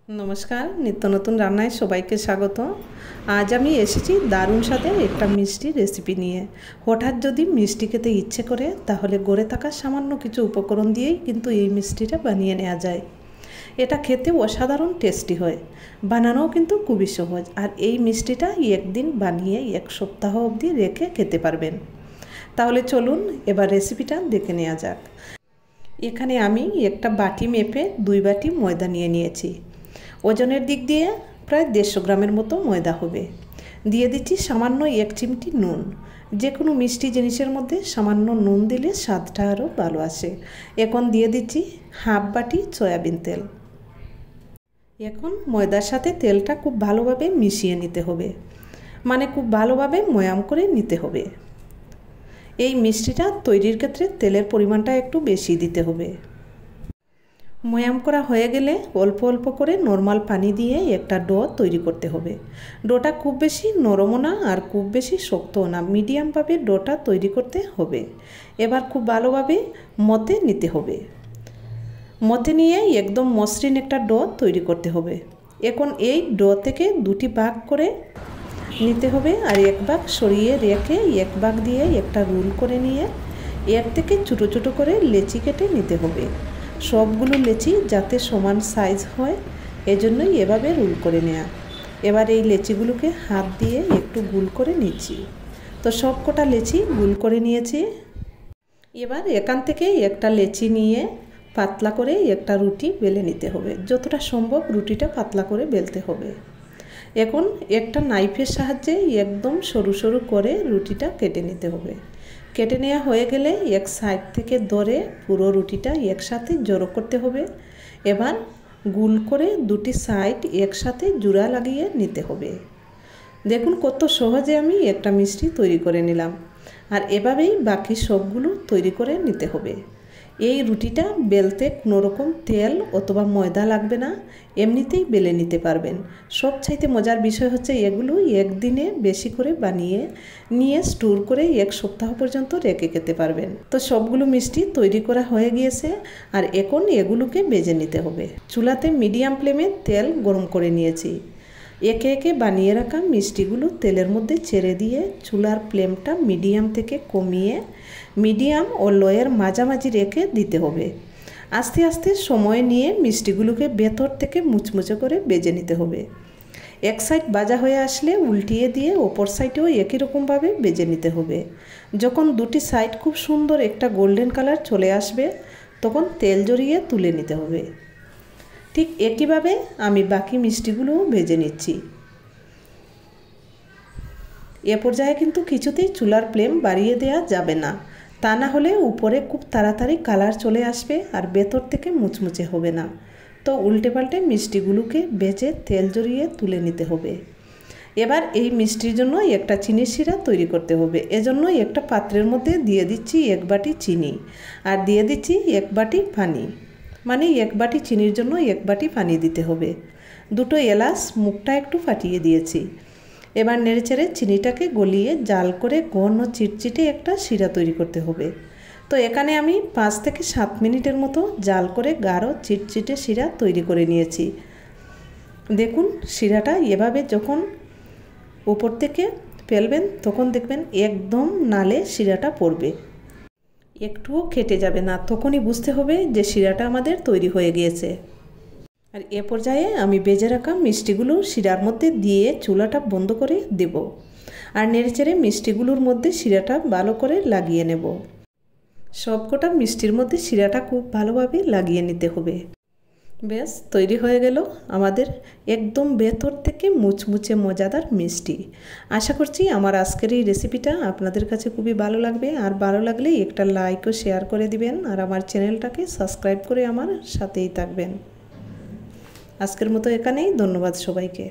নমস্কার, নিত্য নতুন রান্নায় সবাইকে স্বাগত। আজ আমি এসেছি দারুণ স্বাদের একটা মিষ্টি রেসিপি নিয়ে। হঠাৎ যদি মিষ্টি খেতে ইচ্ছে করে তাহলে গড়ে থাকা সামান্য কিছু উপকরণ দিয়েই কিন্তু এই মিষ্টিটা বানিয়ে নেওয়া যায়। এটা খেতে অসাধারণ টেস্টি হয়, বানানোও কিন্তু খুবই সহজ। আর এই মিষ্টিটা একদিন বানিয়ে এক সপ্তাহ অবধি রেখে খেতে পারবেন। তাহলে চলুন এবার রেসিপিটা দেখে নেওয়া যাক। এখানে আমি একটা বাটি মেপে 2 বাটি ময়দা নিয়ে নিয়েছি। ওজনের দিক দিয়ে প্রায় 150 গ্রামের মতো ময়দা হবে। দিয়ে দিচ্ছি সামান্য 1 চিমটি নুন। যে কোনো মিষ্টি জিনিসের মধ্যে সামান্য নুন দিলে স্বাদটা আরও ভালো আসে। এখন দিয়ে দিচ্ছি হাফ বাটি সয়াবিন তেল। এখন ময়দার সাথে তেলটা খুব ভালোভাবে মিশিয়ে নিতে হবে, মানে খুব ভালোভাবে ময়াম করে নিতে হবে। এই মিষ্টিটা তৈরির ক্ষেত্রে তেলের পরিমাণটা একটু বেশি দিতে হবে। ময়াম করা হয়ে গেলে অল্প অল্প করে নর্মাল পানি দিয়ে একটা ডো তৈরি করতে হবে। ডোটা খুব বেশি নরমও না আর খুব বেশি শক্তও না, মিডিয়ামভাবে ডোটা তৈরি করতে হবে। এবার খুব ভালোভাবে মতে নিতে হবে। মতে নিয়ে একদম মসৃণ একটা ডো তৈরি করতে হবে। এখন এই ডো থেকে 2টি ভাগ করে নিতে হবে আর এক ভাগ সরিয়ে রেখে এক ভাগ দিয়ে একটা রোল করে নিয়ে এর থেকে ছোটো ছোটো করে লেচি কেটে নিতে হবে। সবগুলো লেচি যাতে সমান সাইজ হয় এজন্যই এভাবে রোল করে নেওয়া। এবার এই লেচিগুলোকে হাত দিয়ে একটু গোল করে নিচ্ছি। তো সব কটা লেচি গোল করে নিয়েছি। এবার এখান থেকে একটা লেচি নিয়ে পাতলা করে একটা রুটি বেলে নিতে হবে। যতটা সম্ভব রুটিটা পাতলা করে বেলতে হবে। এখন একটা নাইফের সাহায্যে একদম সরু সরু করে রুটিটা কেটে নিতে হবে। কেটে নেওয়া হয়ে গেলে এক সাইড থেকে ধরে পুরো রুটিটা একসাথে জড়ো করতে হবে। এবার গোল করে 2টি সাইড একসাথে জোড়া লাগিয়ে নিতে হবে। দেখুন কত সহজে আমি একটা মিষ্টি তৈরি করে নিলাম। আর এভাবেই বাকি সবগুলো তৈরি করে নিতে হবে। এই রুটিটা বেলতে কোনো রকম তেল অথবা ময়দা লাগবে না, এমনিতেই বেলে নিতে পারবেন। সবচাইতে মজার বিষয় হচ্ছে এগুলো একদিনে বেশি করে বানিয়ে নিয়ে স্টোর করে এক সপ্তাহ পর্যন্ত রেখে খেতে পারবেন। তো সবগুলো মিষ্টি তৈরি করা হয়ে গিয়েছে আর এখন এগুলোকে ভেজে নিতে হবে। চুলাতে মিডিয়াম ফ্লেমে তেল গরম করে নিয়েছি। একে একে বানিয়ে রাখা মিষ্টিগুলো তেলের মধ্যে ছেড়ে দিয়ে চুলার ফ্লেমটা মিডিয়াম থেকে কমিয়ে মিডিয়াম ও লোয়ের মাঝামাঝি রেখে দিতে হবে। আস্তে আস্তে সময় নিয়ে মিষ্টিগুলোকে ভেতর থেকে মুচমুচে করে ভেজে নিতে হবে। এক সাইড ভাজা হয়ে আসলে উল্টিয়ে দিয়ে অপর সাইডেও একই রকমভাবে ভেজে নিতে হবে। যখন 2টি সাইড খুব সুন্দর একটা গোল্ডেন কালার চলে আসবে তখন তেল জড়িয়ে তুলে নিতে হবে। ঠিক একইভাবে আমি বাকি মিষ্টিগুলোও ভেজে নিচ্ছি। এ পর্যায়ে কিন্তু কিছুতেই চুলার ফ্লেম বাড়িয়ে দেওয়া যাবে না, তা না হলে উপরে খুব তাড়াতাড়ি কালার চলে আসবে আর ভেতর থেকে মুচমুচে হবে না। তো উল্টে পাল্টে মিষ্টিগুলোকে ভেজে তেল জড়িয়ে তুলে নিতে হবে। এবার এই মিষ্টির জন্য একটা চিনির শিরা তৈরি করতে হবে। এজন্য একটা পাত্রের মধ্যে দিয়ে দিচ্ছি 1 বাটি চিনি আর দিয়ে দিচ্ছি 1 বাটি পানি, মানে 1 বাটি চিনির জন্য 1 বাটি পানি দিতে হবে। 2টো এলাচ মুখটা একটু ফাটিয়ে দিয়েছি। এবার নেড়েচেড়ে চিনিটাকে গলিয়ে জাল করে ঘন চিটচিটে একটা শিরা তৈরি করতে হবে। তো এখানে আমি 5 থেকে 7 মিনিটের মতো জাল করে গাঢ় চিটচিটে শিরা তৈরি করে নিয়েছি। দেখুন শিরাটা এভাবে যখন উপর থেকে ফেলবেন তখন দেখবেন একদম নালে শিরাটা পড়বে, একটুও কেটে যাবে না। তখনই বুঝতে হবে যে শিরাটা আমাদের তৈরি হয়ে গিয়েছে। আর এ পর্যায়ে আমি ভেজে রাখা মিষ্টিগুলো শিরার মধ্যে দিয়ে চুলাটা বন্ধ করে দেব আর নেড়েচেড়ে মিষ্টিগুলোর মধ্যে শিরাটা ভালো করে লাগিয়ে নেব। সবকটা মিষ্টির মধ্যে শিরাটা খুব ভালোভাবে লাগিয়ে নিতে হবে। বেশ তৈরি হয়ে গেল আমাদের একদম ভেতর থেকে মুচমুচে মজাদার মিষ্টি। আশা করছি আমার আজকের এই রেসিপিটা আপনাদের কাছে খুবই ভালো লাগবে। আর ভালো লাগলে একটা লাইক ও শেয়ার করে দিবেন আর আমার চ্যানেলটাকে সাবস্ক্রাইব করে আমার সাথেই থাকবেন। আজকের মতো এখানেই, ধন্যবাদ সবাইকে।